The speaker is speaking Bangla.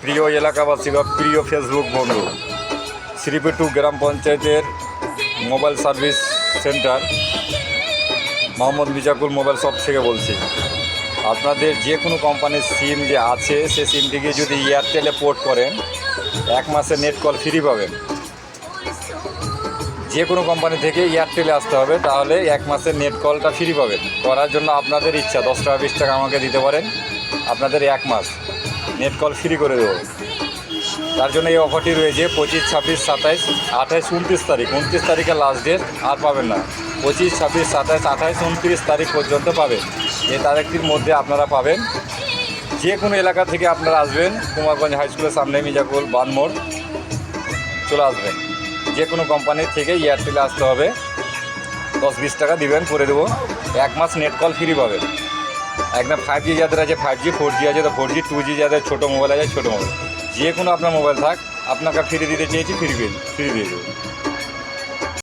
প্রিয় এলাকাবাসী বা প্রিয় ফেসবুক বন্ধু, শ্রীপেটু গ্রাম পঞ্চায়েতের mobile service centre Mohammad Mizakul mobile shop থেকে বলছি। আপনাদের যে কোনো কোম্পানির সিম যে আছে সে সিমটিকে যদি এয়ারটেলে পোর্ট করেন 1 মাসের নেট কল ফ্রি পাবেন। যে কোনো কোম্পানি থেকে এয়ারটেলে আসতে হবে, তাহলে 1 মাসের নেট কলটা ফ্রি পাবেন। করার জন্য আপনাদের ইচ্ছা 10 টাকা 20 টাকা আমাকে দিতে পারেন, আপনাদের 1 মাস নেট কল ফ্রি করে দেবো। তার জন্য এই অফারটি রয়েছে 25, 26, 27, 28, 29 তারিখ। 29 তারিখে লাস্ট ডেট, আর পাবেন না। 25, 26, 27, 28, 29 তারিখ পর্যন্ত পাবেন। এই তারিখটির মধ্যে আপনারা পাবেন। যে কোনো এলাকা থেকে আপনারা আসবেন, কুমারগঞ্জ হাই স্কুলের সামনে মিজাকুল বানমোড় চলে আসবেন। যে কোনো কোম্পানির থেকে এয়ারটেলে আসতে হবে, 10-20 টাকা দিবেন, করে দেবো। 1 মাস নেট কল ফ্রি পাবেন। একদম 5G যাদের আছে 5G, 4G আছে তো 4G, 2G যাদের ছোটো মোবাইল আছে ছোটো মোবাইল, যে কোনো আপনার মোবাইল থাক, আপনাকে ফ্রি দিতে চেয়েছি, ফ্রি দিয়ে দেবো।